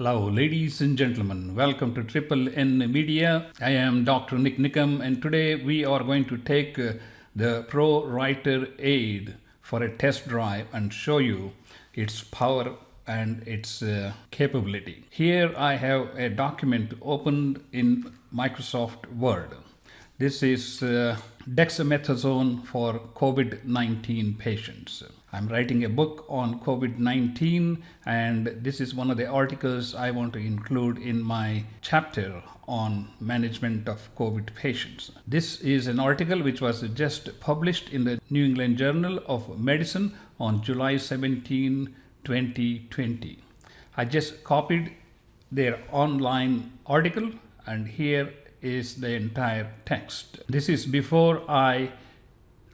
Hello, ladies and gentlemen. Welcome to Triple N Media. I am Dr. NIK NIKAM, and today we are going to take the ProWritingAid for a test drive and show you its power and its capability. Here I have a document opened in Microsoft Word. This is dexamethasone for COVID-19 patients. I'm writing a book on COVID-19, and this is one of the articles I want to include in my chapter on management of COVID patients. This is an article which was just published in the New England Journal of Medicine on July 17, 2020. I just copied their online article, and here is the entire text. This is before I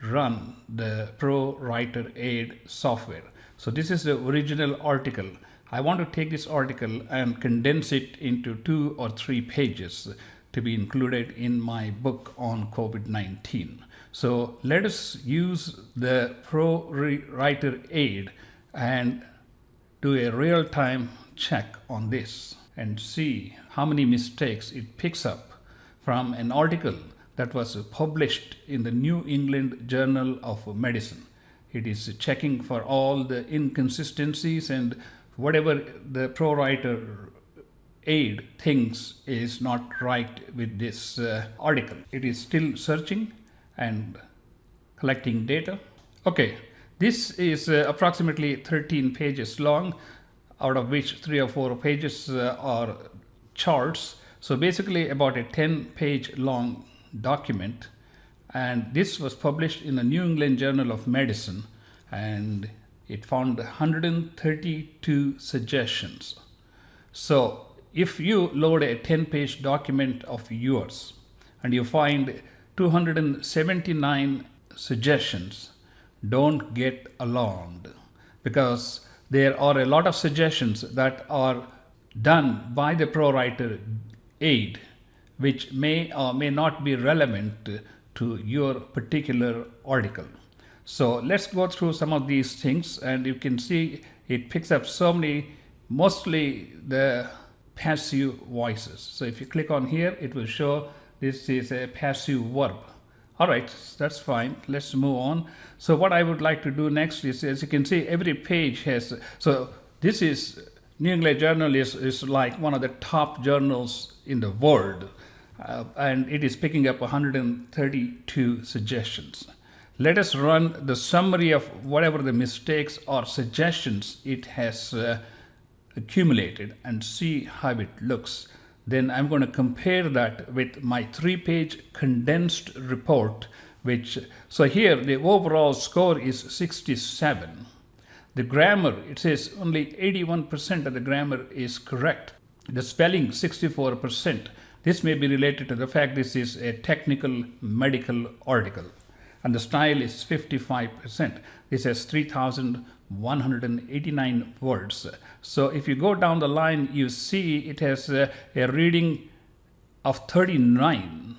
run the ProWritingAid software. So this is the original article. I want to take this article and condense it into 2 or 3 pages to be included in my book on COVID-19. So let us use the ProWritingAid and do a real-time check on this and see how many mistakes it picks up from an article that was published in the New England Journal of Medicine. It is checking for all the inconsistencies and whatever the ProWritingAid thinks is not right with this article. It is still searching and collecting data. Okay, this is approximately 13 pages long, out of which 3 or 4 pages are charts. So basically about a 10-page long document, and this was published in the New England Journal of Medicine, and it found 132 suggestions. So if you load a 10-page document of yours and you find 279 suggestions, don't get alarmed, because there are a lot of suggestions that are done by the ProWritingAid which may or may not be relevant to your particular article. So let's go through some of these things, and you can see it picks up so many, mostly the passive voices. So if you click on here, it will show this is a passive verb. All right, that's fine. Let's move on. So what I would like to do next is, as you can see, every page has, so this is, New England Journal is like one of the top journals in the world. And it is picking up 132 suggestions. Let us run the summary of whatever the mistakes or suggestions it has accumulated and see how it looks. Then I'm going to compare that with my 3-page condensed report, so here the overall score is 67. The grammar, it says only 81% of the grammar is correct. The spelling, 64%. This may be related to the fact this is a technical medical article. And the style is 55%. This has 3,189 words. So if you go down the line, you see it has a reading of 39,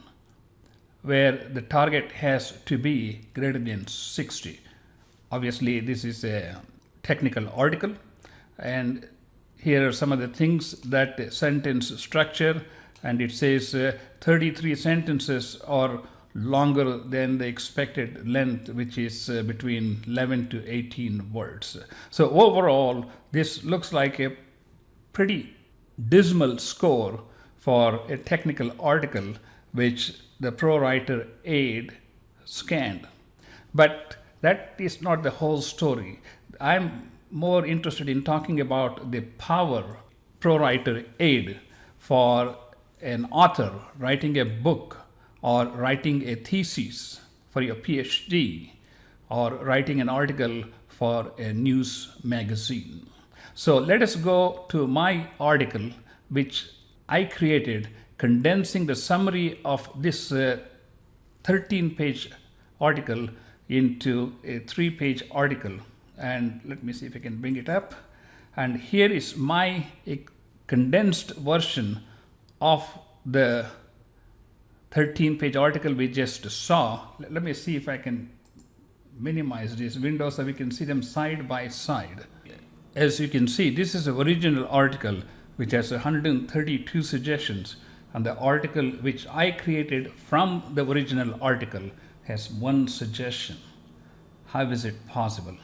where the target has to be greater than 60. Obviously, this is a technical article. And here are some of the things that the sentence structure, and it says 33 sentences are longer than the expected length, which is between 11 to 18 words. So overall, this looks like a pretty dismal score for a technical article which the ProWritingAid scanned. But that is not the whole story. I'm more interested in talking about the power ProWritingAid for an author writing a book or writing a thesis for your PhD or writing an article for a news magazine. So let us go to my article, which I created, condensing the summary of this 13-page article into a 3-page article. And let me see if I can bring it up. And here is my condensed version of the 13-page article we just saw. Let me see if I can minimize these windows so we can see them side by side. As you can see, this is the original article which has 132 suggestions, and the article which I created from the original article has 1 suggestion. How is it possible?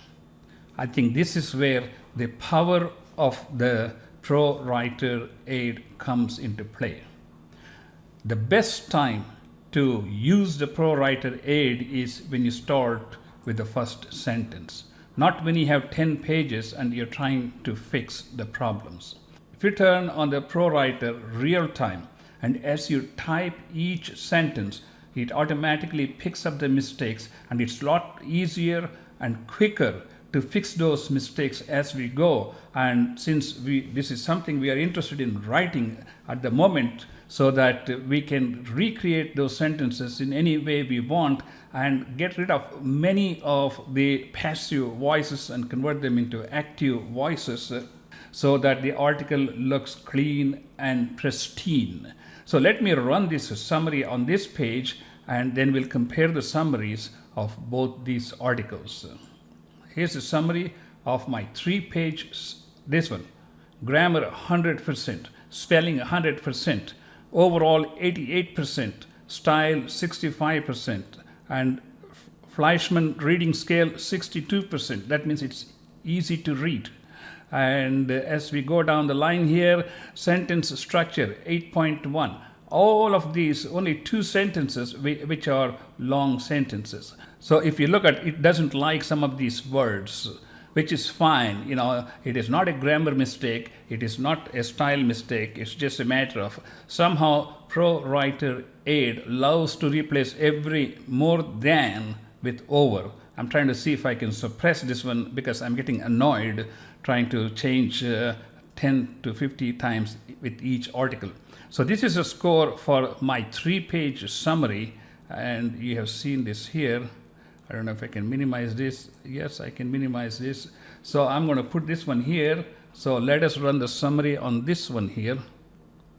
I think this is where the power of the ProWritingAid comes into play. The best time to use the ProWritingAid is when you start with the first sentence, not when you have 10 pages and you're trying to fix the problems. If you turn on the ProWriter real time, and as you type each sentence, it automatically picks up the mistakes, and it's a lot easier and quicker to fix those mistakes as we go. And since this is something we are interested in writing at the moment, so that we can recreate those sentences in any way we want and get rid of many of the passive voices and convert them into active voices, so that the article looks clean and pristine. So let me run this summary on this page, and then we'll compare the summaries of both these articles. Here's a summary of my 3-page, this one. Grammar 100%, spelling 100%, overall 88%, style 65%, and Fleischmann reading scale 62%. That means it's easy to read. And as we go down the line here, sentence structure 8.1. All of these, only 2 sentences which are long sentences. So if you look at it, doesn't like some of these words, which is fine. You know, it is not a grammar mistake. It is not a style mistake. It's just a matter of somehow ProWritingAid loves to replace every more than with over. I'm trying to see if I can suppress this one because I'm getting annoyed trying to change 10 to 50 times with each article. So this is a score for my 3-page summary, and you have seen this here. I don't know if I can minimize this. Yes, I can minimize this. So I'm going to put this one here. So let us run the summary on this one here.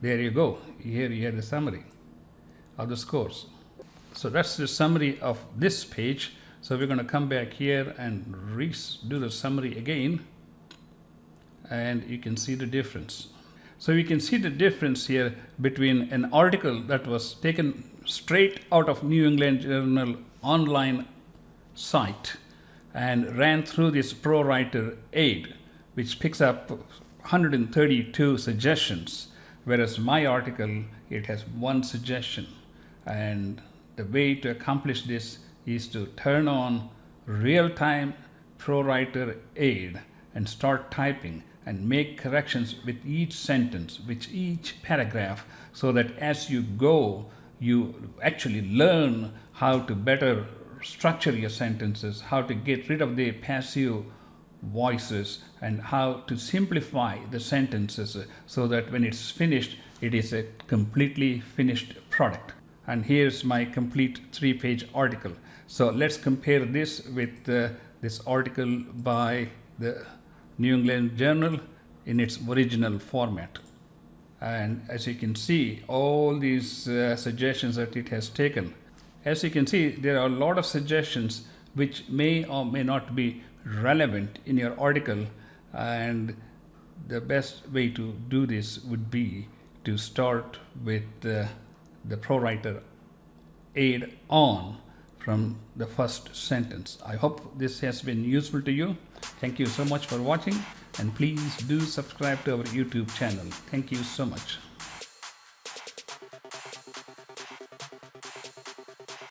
There you go. Here you have the summary of the scores. So that's the summary of this page. So we're going to come back here and do the summary again, and you can see the difference. So you can see the difference here between an article that was taken straight out of New England Journal online site and ran through this ProWritingAid, which picks up 132 suggestions, whereas my article, it has 1 suggestion. And the way to accomplish this is to turn on real-time ProWritingAid and start typing and make corrections with each sentence, with each paragraph, so that as you go, you actually learn how to better structure your sentences, how to get rid of the passive voices, and how to simplify the sentences so that when it's finished, it is a completely finished product. And here's my complete 3-page article. So let's compare this with this article by the New England Journal in its original format. And as you can see, all these suggestions that it has taken, as you can see, there are a lot of suggestions which may or may not be relevant in your article, and the best way to do this would be to start with the ProWritingAid on from the first sentence. I hope this has been useful to you. Thank you so much for watching, and please do subscribe to our YouTube channel. Thank you so much.